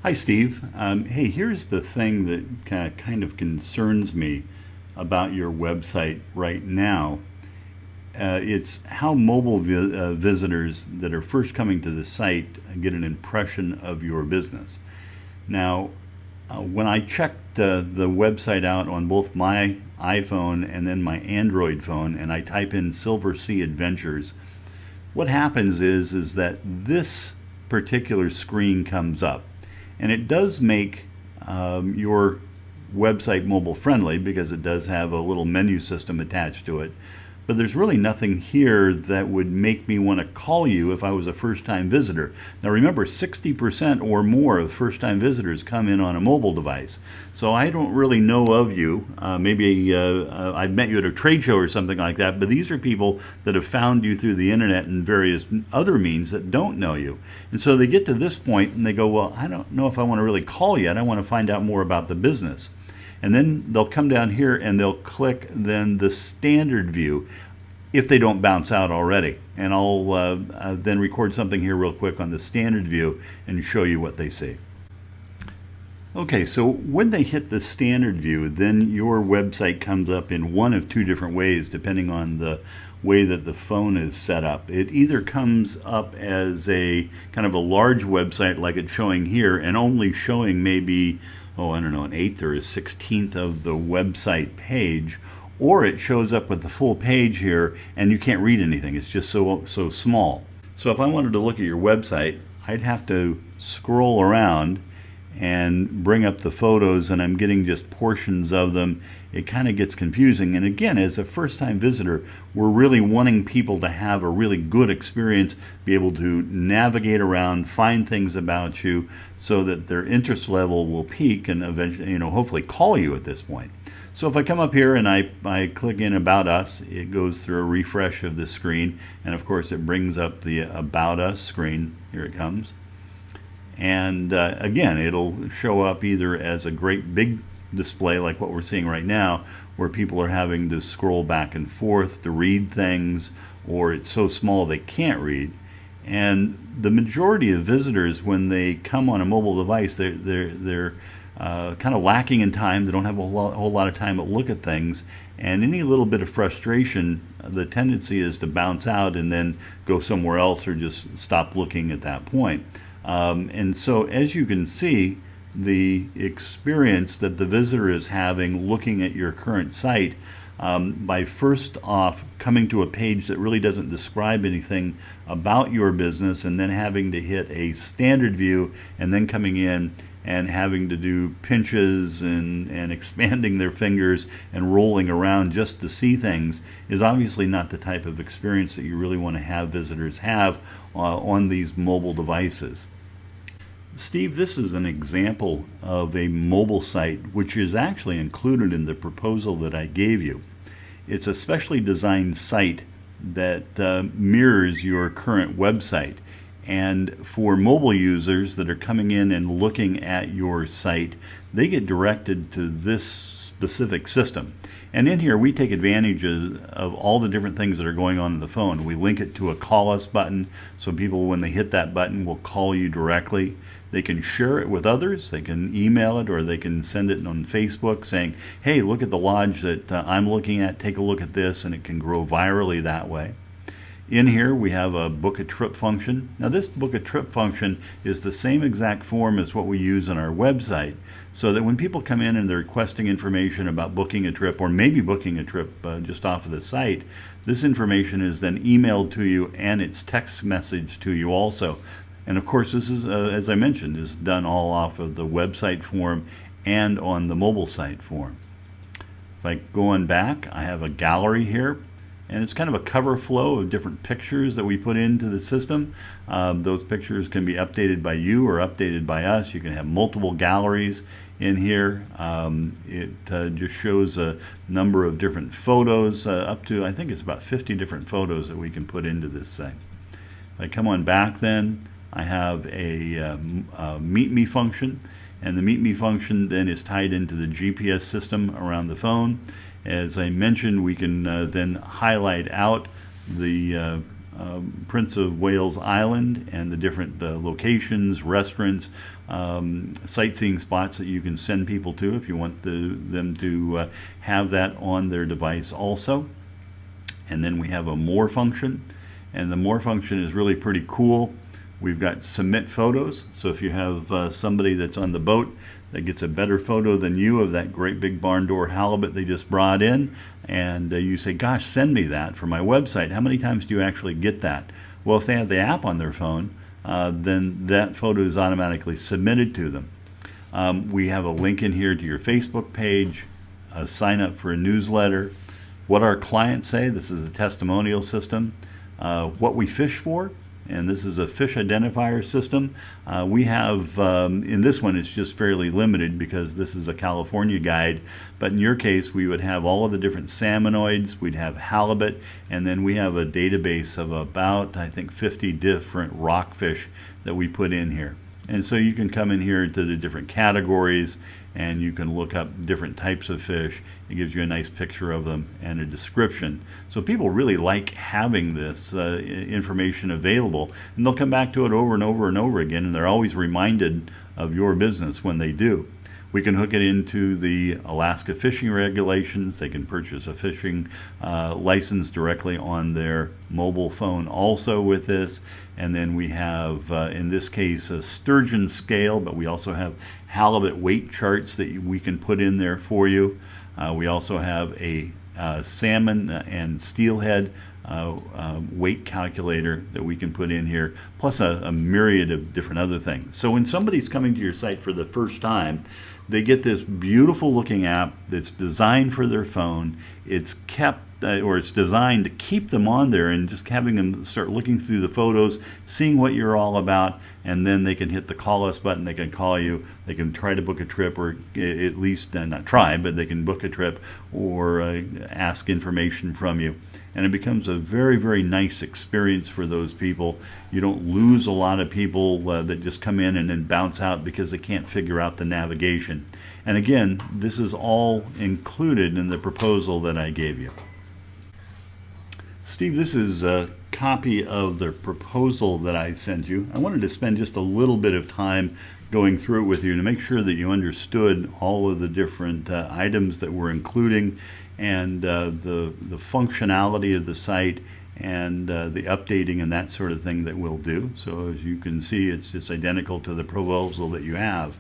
Hi, Steve. Hey, here's the thing that kind of concerns me about your website right now. It's how mobile visitors that are first coming to the site get an impression of your business. Now, when I checked the website out on both my iPhone and then my Android phone, and I type in Silver Sea Adventures, what happens is that this particular screen comes up. And it does make your website mobile friendly because it does have a little menu system attached to it. But there's really nothing here that would make me want to call you if I was a first-time visitor. Now remember, 60% or more of first-time visitors come in on a mobile device. So I don't really know of you. Maybe I've met you at a trade show or something like that, but these are people that have found you through the internet and various other means that don't know you. And so they get to this point and they go, well, I don't know if I want to really call yet. I want to find out more about the business. And then they'll come down here and they'll click then the standard view if they don't bounce out already. And I'll then record something here real quick on the standard view and show you what they see. Okay, so when they hit the standard view, then your website comes up in one of two different ways depending on the way that the phone is set up. It either comes up as a kind of a large website like it's showing here and only showing maybe, oh, I don't know, an eighth or a 16th of the website page, or it shows up with the full page here and you can't read anything. It's just so small. So if I wanted to look at your website, I'd have to scroll around and bring up the photos, and I'm getting just portions of them. It kind of gets confusing. And again, as a first-time visitor, we're really wanting people to have a really good experience, be able to navigate around, find things about you so that their interest level will peak and eventually, hopefully call you at this point. So if I come up here and I click in About Us, it goes through a refresh of the screen, and of course it brings up the About Us screen. Here it comes. And again, it'll show up either as a great big display like what we're seeing right now, where people are having to scroll back and forth to read things, or it's so small they can't read. And the majority of visitors, when they come on a mobile device, they're kind of lacking in time. They don't have a whole lot of time to look at things, and any little bit of frustration, the tendency is to bounce out and then go somewhere else or just stop looking at that point. And so as you can see, the experience that the visitor is having looking at your current site, by first off coming to a page that really doesn't describe anything about your business, and then having to hit a standard view, and then coming in and having to do pinches and expanding their fingers and rolling around just to see things, is obviously not the type of experience that you really want to have visitors have on these mobile devices. Steve, this is an example of a mobile site which is actually included in the proposal that I gave you. It's a specially designed site that mirrors your current website. And for mobile users that are coming in and looking at your site, they get directed to this specific system. And in here, we take advantage of all the different things that are going on in the phone. We link it to a call us button, so people, when they hit that button, will call you directly. They can share it with others. They can email it, or they can send it on Facebook saying, hey, look at the lodge that I'm looking at, take a look at this, and it can grow virally that way. In here we have a book a trip function. Now this book a trip function is the same exact form as what we use on our website, so that when people come in and they're requesting information about booking a trip, or maybe booking a trip just off of the site, this information is then emailed to you, and it's text message to you also. And of course this is, as I mentioned, is done all off of the website form and on the mobile site form. If I go on back, I have a gallery here. And it's kind of a cover flow of different pictures that we put into the system. Those pictures can be updated by you or updated by us. You can have multiple galleries in here. It just shows a number of different photos, up to, I think it's about 50 different photos that we can put into this thing. If I come on back then, I have a Meet Me function. And the Meet Me function then is tied into the GPS system around the phone. As I mentioned, we can then highlight out the Prince of Wales Island and the different locations, restaurants, sightseeing spots that you can send people to if you want them to have that on their device also. And then we have a more function, and the more function is really pretty cool. We've got submit photos, so if you have somebody that's on the boat that gets a better photo than you of that great big barn door halibut they just brought in, and you say, gosh, send me that for my website, how many times do you actually get that? Well, if they have the app on their phone, then that photo is automatically submitted to them. We have a link in here to your Facebook page, a sign up for a newsletter, what our clients say, this is a testimonial system, what we fish for, and this is a fish identifier system. We have, in this one, it's just fairly limited because this is a California guide, but in your case, we would have all of the different salmonoids, we'd have halibut, and then we have a database of about, I think, 50 different rockfish that we put in here. And so you can come in here to the different categories and you can look up different types of fish. It gives you a nice picture of them and a description. So people really like having this information available, and they'll come back to it over and over and over again, and they're always reminded of your business when they do. We can hook it into the Alaska fishing regulations. They can purchase a fishing license directly on their mobile phone also with this. And then we have, in this case, a sturgeon scale, but we also have halibut weight charts that we can put in there for you. We also have a salmon and steelhead weight calculator that we can put in here, plus a myriad of different other things. So when somebody's coming to your site for the first time, they get this beautiful looking app that's designed for their phone. It's kept or it's designed to keep them on there and just having them start looking through the photos, seeing what you're all about, and then they can hit the call us button. They can call you, they can try to book a trip, or at least not try, but they can book a trip or ask information from you. And it becomes a very, very nice experience for those people. You don't lose a lot of people that just come in and then bounce out because they can't figure out the navigation. And again, this is all included in the proposal that I gave you. Steve, this is a copy of the proposal that I sent you. I wanted to spend just a little bit of time going through it with you to make sure that you understood all of the different items that we're including, and the functionality of the site, and the updating and that sort of thing that we'll do. So as you can see, it's just identical to the proposal that you have.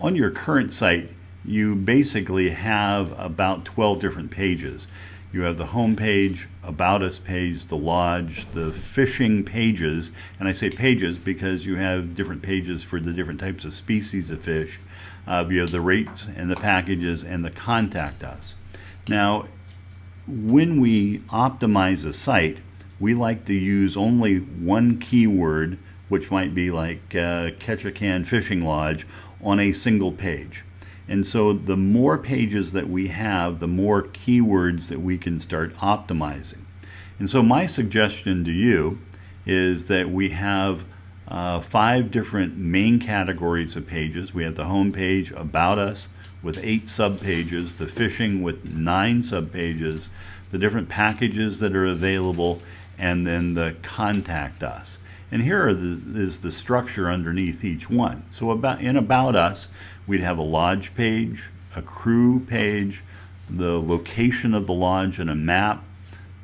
On your current site, you basically have about 12 different pages. You have the home page, about us page, the lodge, the fishing pages, and I say pages because you have different pages for the different types of species of fish. You have the rates and the packages and the contact us. Now, when we optimize a site, we like to use only one keyword, which might be like Ketchikan Fishing Lodge, on a single page. And so the more pages that we have, the more keywords that we can start optimizing. And so my suggestion to you is that we have 5 different main categories of pages. We have the home page, about us, with 8 subpages, the fishing with 9 subpages, the different packages that are available, and then the contact us. And here is the structure underneath each one. So in about us, we'd have a lodge page, a crew page, the location of the lodge and a map,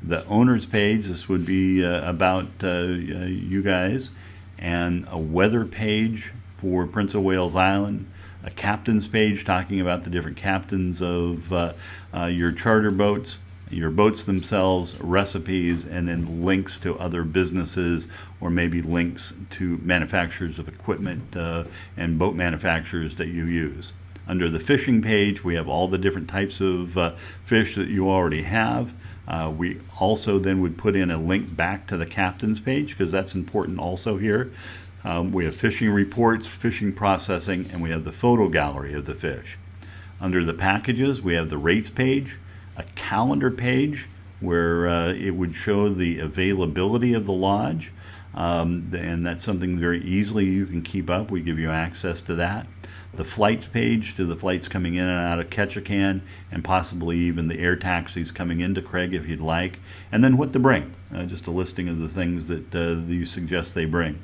the owner's page, this would be about you guys, and a weather page for Prince of Wales Island, a captain's page talking about the different captains of your charter boats, your boats themselves, recipes, and then links to other businesses, or maybe links to manufacturers of equipment and boat manufacturers that you use. Under the fishing page, we have all the different types of fish that you already have. We also then would put in a link back to the captain's page, because that's important also here. We have fishing reports, fishing processing, and we have the photo gallery of the fish. Under the packages, we have the rates page, a calendar page where it would show the availability of the lodge, and that's something very easily you can keep up. We give you access to that. the flights page to the flights coming in and out of Ketchikan, and possibly even the air taxis coming into Craig if you'd like, and then what to bring, just a listing of the things that you suggest they bring.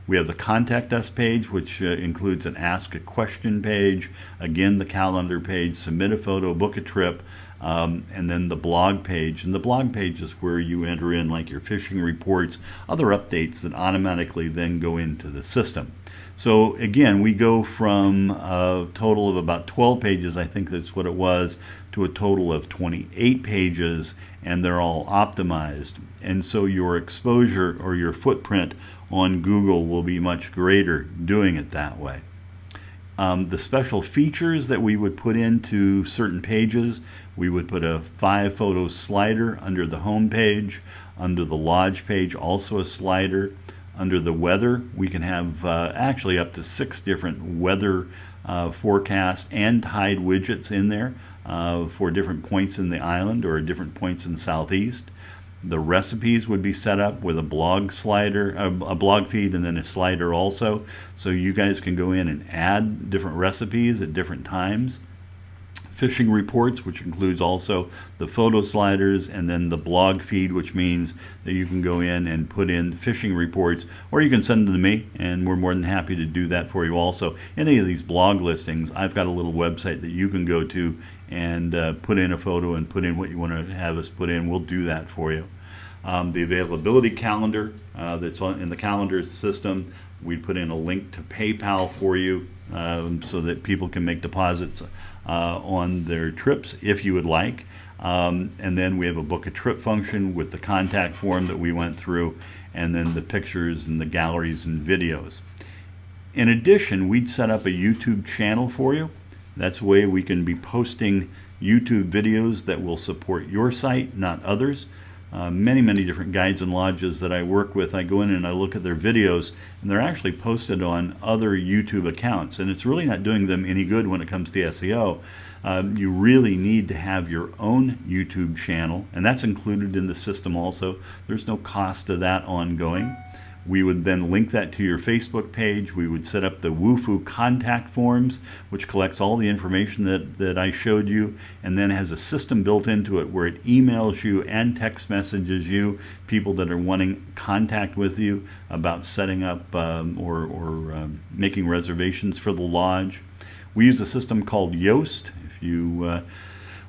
We have the Contact Us page, which includes an Ask a Question page, again the calendar page, submit a photo, book a trip, and then the blog page. And the blog page is where you enter in like your fishing reports, other updates that automatically then go into the system. So again, we go from a total of about 12 pages, I think that's what it was, to a total of 28 pages, and they're all optimized. And so your exposure or your footprint on Google will be much greater doing it that way. The special features that we would put into certain pages, we would put a 5-photo slider under the home page, under the lodge page also a slider. Under the weather, we can have actually up to 6 different weather forecast and tide widgets in there for different points in the island or different points in the southeast. The recipes would be set up with a blog slider, a blog feed, and then a slider also, so you guys can go in and add different recipes at different times. Fishing reports, which includes also the photo sliders, and then the blog feed, which means that you can go in and put in fishing reports, or you can send them to me, and we're more than happy to do that for you also. Any of these blog listings, I've got a little website that you can go to and put in a photo and put in what you want to have us put in. We'll do that for you. The availability calendar that's in the calendar system, we put in a link to PayPal for you so that people can make deposits on their trips if you would like. And then we have a book a trip function with the contact form that we went through, and then the pictures and the galleries and videos. In addition, we'd set up a YouTube channel for you. That's a way we can be posting YouTube videos that will support your site, not others. Many different guides and lodges that I work with, I go in and I look at their videos, and they're actually posted on other YouTube accounts, and it's really not doing them any good when it comes to SEO. You really need to have your own YouTube channel, and that's included in the system also. There's no cost to that ongoing. We would then link that to your Facebook page. We would set up the Wufoo contact forms, which collects all the information that I showed you, and then has a system built into it where it emails you and text messages you, people that are wanting contact with you about setting up or making reservations for the lodge. We use a system called Yoast. If you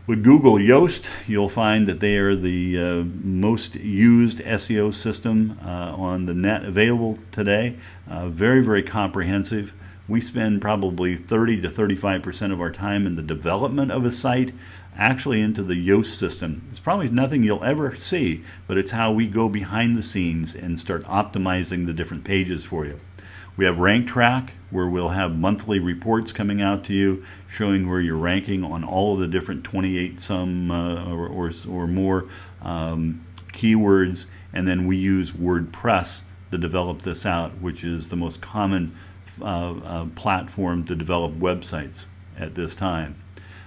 would Google Yoast, you'll find that they are the most used SEO system on the net available today. Very comprehensive. We spend probably 30 to 35% of our time in the development of a site actually into the Yoast system. It's probably nothing you'll ever see, but it's how we go behind the scenes and start optimizing the different pages for you. We have Rank Track, where we'll have monthly reports coming out to you showing where you're ranking on all of the different 28 some or more keywords. And then we use WordPress to develop this out, which is the most common platform to develop websites at this time.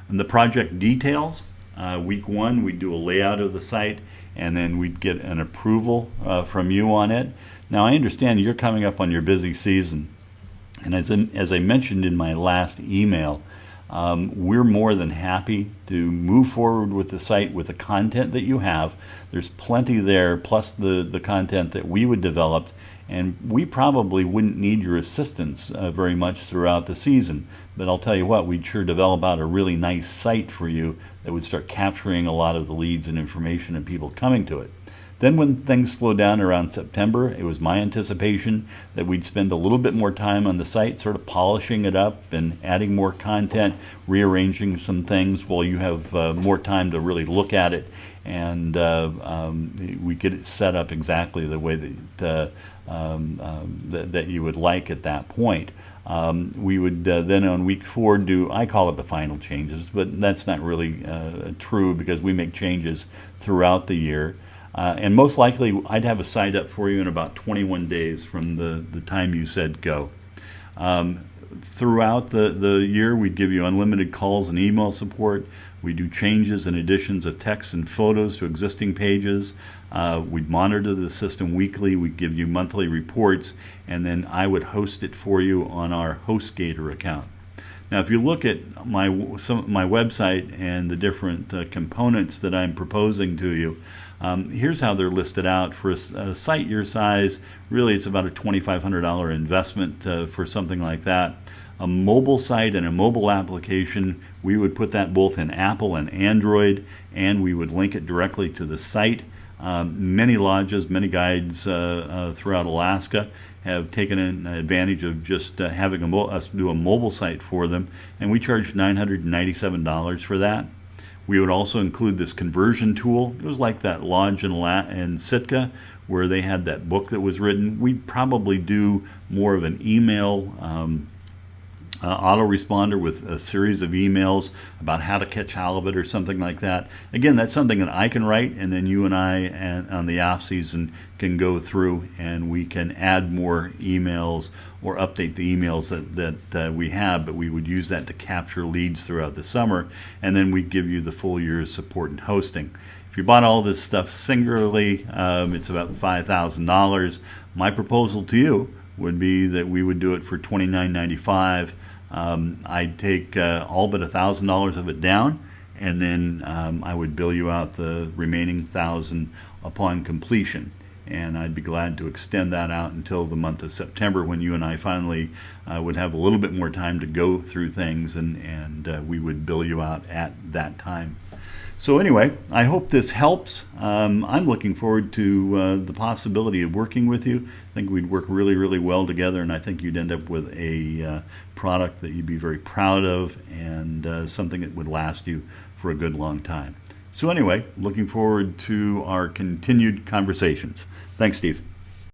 And the project details, week 1 we do a layout of the site, and then we'd get an approval from you on it. Now I understand you're coming up on your busy season, and as I mentioned in my last email, we're more than happy to move forward with the site with the content that you have. There's plenty there, plus the content that we would develop, and we probably wouldn't need your assistance very much throughout the season. But I'll tell you what, we'd sure develop out a really nice site for you that would start capturing a lot of the leads and information and people coming to it. Then when things slow down around September, it was my anticipation that we'd spend a little bit more time on the site, sort of polishing it up and adding more content, rearranging some things while you have more time to really look at it, and we get it set up exactly the way that you would like at that point. We would then on week 4 do, I call it the final changes, but that's not really true because we make changes throughout the year. And most likely I'd have a site up for you in about 21 days from the time you said go. Throughout the year, we'd give you unlimited calls and email support. We do changes and additions of text and photos to existing pages. We'd monitor the system weekly. We'd give you monthly reports, and then I would host it for you on our HostGator account. Now, if you look at my website and the different components that I'm proposing to you, here's how they're listed out. For a site your size, really it's about a $2,500 investment for something like that. A mobile site and a mobile application, we would put that both in Apple and Android, and we would link it directly to the site. Many lodges, many guides throughout Alaska have taken advantage of just having us do a mobile site for them, and we charge $997 for that. We would also include this conversion tool. It was like that lodge in Sitka where they had that book that was written. We'd probably do more of an email autoresponder with a series of emails about how to catch halibut or something like that. Again, that's something that I can write, and then you and I on the off season can go through and we can add more emails or update the emails that we have, but we would use that to capture leads throughout the summer, and then we'd give you the full year's support and hosting. If you bought all this stuff singularly, it's about $5,000. My proposal to you would be that we would do it for $29.95. I'd take all but $1,000 of it down, and then I would bill you out the remaining $1,000 upon completion. And I'd be glad to extend that out until the month of September, when you and I finally would have a little bit more time to go through things, and we would bill you out at that time. So anyway, I hope this helps. I'm looking forward to the possibility of working with you. I think we'd work really, really well together, and I think you'd end up with a product that you'd be very proud of, and something that would last you for a good long time. So anyway, looking forward to our continued conversations. Thanks, Steve.